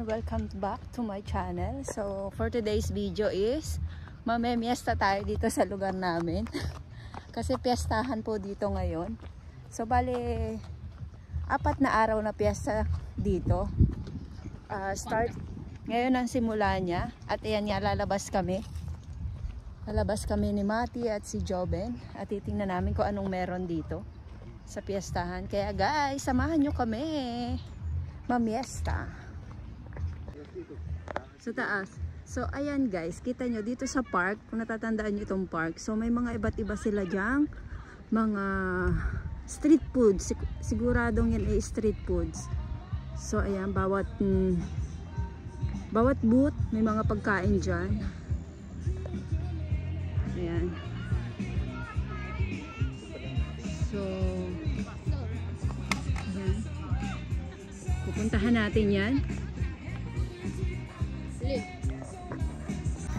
welcome back to my channel. So for today's video is mamemiesta tayo dito sa lugar namin kasi piyestahan po dito ngayon. So bali 4 na araw na piyesta dito. Start ngayon ang simula niya at ayan nga, lalabas kami ni Mati at si Joben at titingnan namin kung anong meron dito sa piyestahan. Kaya guys, samahan nyo kami mamiesta sa taas. So ayan guys, kita nyo dito sa park, kung natatandaan nyo itong park, so may mga iba't iba sila dyang mga street foods. Siguradong yan ay street foods. So ayan, bawat booth may mga pagkain dyan. Ayan. So ayan, pupuntahan natin yan.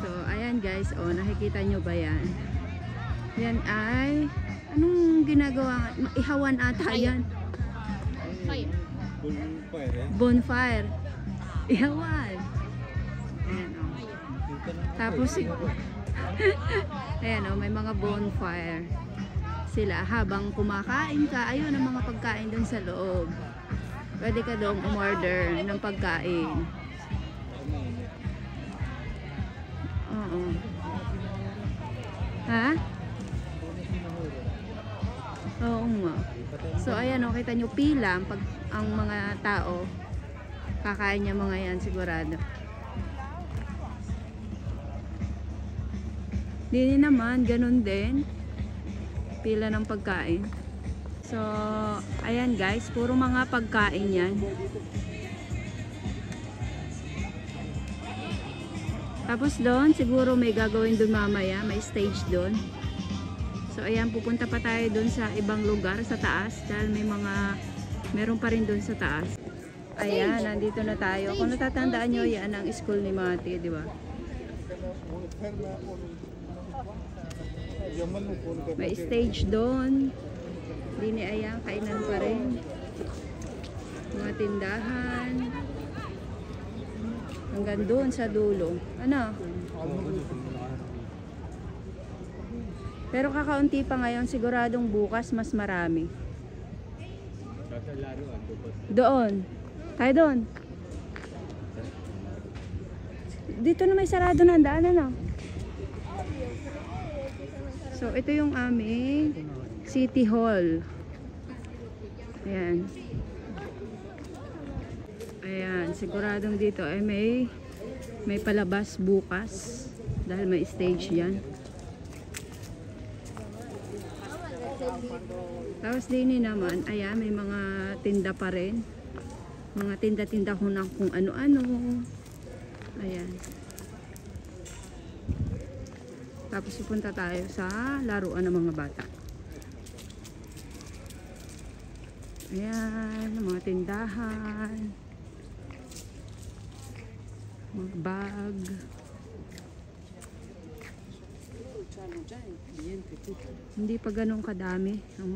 So ayan guys, oh, nakikita nyo ba yan? Yan ay anong ginagawa? Ihawan ata yan. Bonfire. Ihawan. Ayan, oh. Tapos ayan, oh, may mga bonfire sila habang kumakain ka. Ayun ang mga pagkain dun sa loob. Pwede ka doon umorder ng pagkain. Oo. Ha? Oo nga. So ayan, oh, kita nyo pila ang mga tao. Kakain niya mga yan sigurado. Dini naman, ganun din. Pila ng pagkain. So, ayan guys, puro mga pagkain yan. Tapos doon, siguro may gagawin doon mamaya, may stage doon. So, ayan, pupunta pa tayo doon sa ibang lugar, sa taas, dahil meron pa rin doon sa taas. Ayan, nandito na tayo. Kung natatandaan nyo, yan ang school ni Mati, di ba? May stage doon. Dini ayan, kainan pa rin. Mga tindahan. Hanggang doon sa dulo. Ano? Pero kakaunti pa ngayon, siguradong bukas mas marami. Doon. Tayo doon. Dito na may sarado na ang daan, ano? So, ito yung aming City Hall. Ayan. Ayan, siguradong dito ay may palabas bukas dahil may stage yan. Tapos din naman, ayan, may mga tinda pa rin. Mga tinda-tinda kung ano-ano. Ayan. Tapos pupunta tayo sa laruan ng mga bata. Ayan, mga tindahan. Mga bag. Hindi pa ganun kadami ang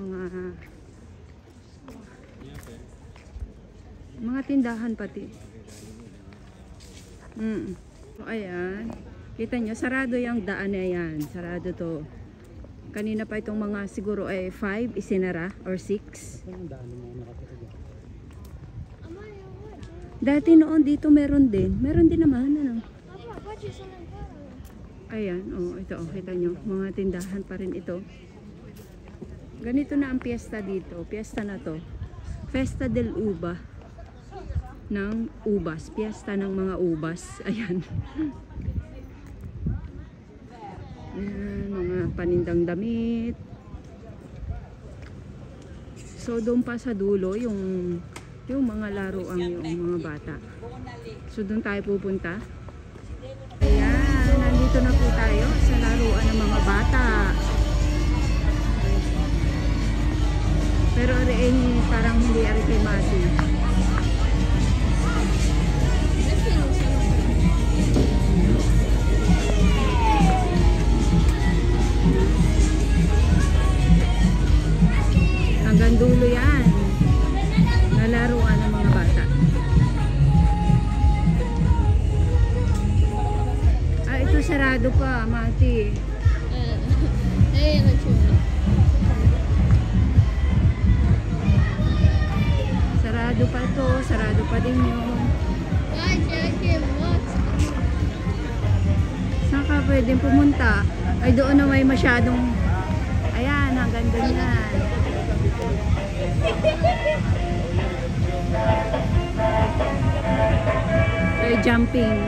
mga tindahan pati. So, ayan. Kita nyo, sarado yung daan na yan. Sarado to. Kanina pa itong mga siguro ay 5 isinara or 6. Dati noon dito meron din. Meron din naman. Ano? Ayan, oh, ito, oh, kita nyo. Mga tindahan pa rin ito. Ganito na ang piyesta dito. Piyesta na to. Festa del Uba. Ng ubas. Piyesta ng mga ubas. Ayan. Ayan, mga panindang damit. So doon pa sa dulo yung mga laruan yung mga bata. So doon tayo pupunta. Ayan, nandito na po tayo sa laruan ng mga bata. Pero rin parang hindi ari kay Mati. Hanggang dulo yan. Nalaruan ng mga bata. sarado pa, Mati. Sarado pa to, sarado pa din yun. Saan ka pwedeng pumunta? Ay, doon na may masyadong... Ayan, hanggang doon yan. Ay, jumping.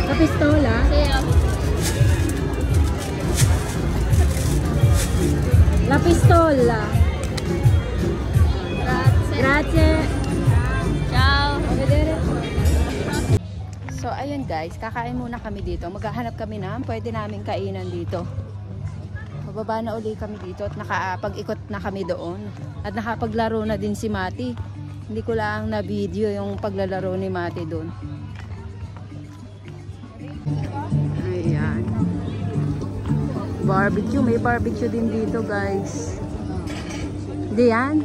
La pistola? La pistola. Grazie. Ciao. So ayun guys, kakain muna kami dito. Maghahanap kami na pwede naming kainan dito. Bababa na uli kami dito at nakapag-ikot na kami doon. At nakapaglaro na din si Mati. Hindi ko lang na video yung paglalaro ni Mati doon. Ayan. Barbecue. May barbecue din dito guys. Hindi yan?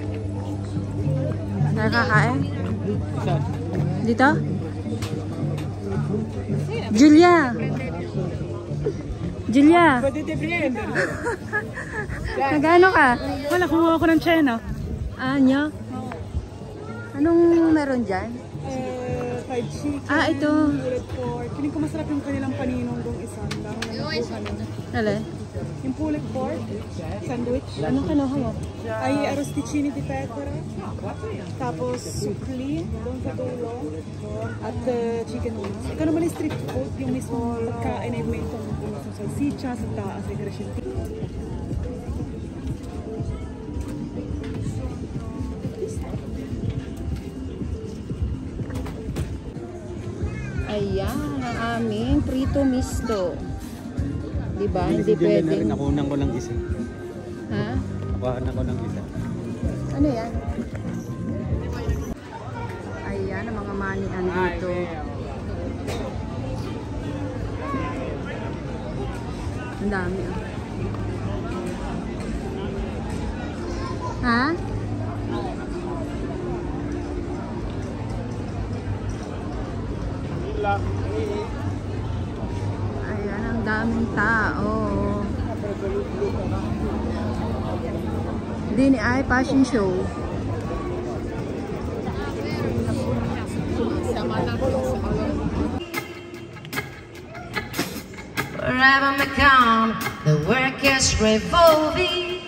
Nakakain? Dito? Julia! Julia! Nagano ka? Wala, kumuha ko ng China. Anyo? Anong meron dyan? Fried chicken. Ah, ito. Pulled pork. Kinig ko masarap yung kanilang paninong dong isang. Alin? Yung pulled pork, sandwich. Anong kanuha mo? Ay arrosticini di pecora. Tapos supli, doon sa dulo. At chicken wings. Ikaw naman yung street food, yung mismo pagkain ay may itong salsicha sa taas ay crescenti. Ayan, ang aming prito misto. Diba? Hindi pwedeng... Nakunan ko ng isa. Ha? Nakunan ko ng isa. Ano yan? Ayan, ang mga manian dito. Ang dami ah. Ha? Ayan, ang daming tao. Dini ay fashion show. Wherever we come, the work is revolving.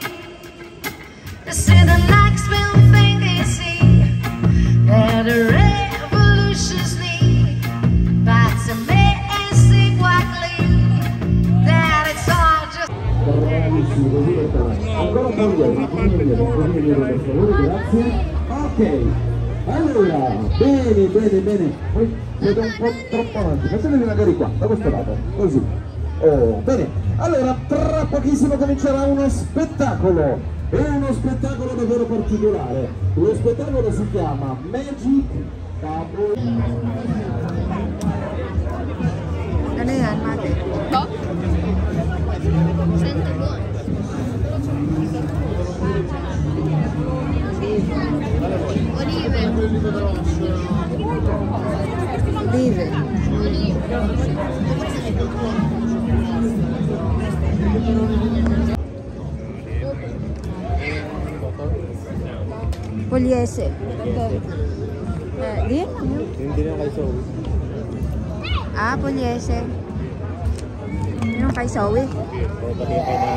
The city next will think they see that the revolution's need. But to me it's exactly that it's all just. Ok, allora, bene, poi siete un po' troppo avanti, mettetevi magari qua, da questo lato, così. Oh, bene, allora tra pochissimo comincerà uno spettacolo, è uno spettacolo davvero particolare, lo spettacolo si chiama Magic Table. Ano yan, Mate? Olive. Pugliese. Di? Hindi na kayo sa Ah, Pugliese. Yung kay Zoe. So, pati kay na...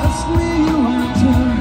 That's where you want to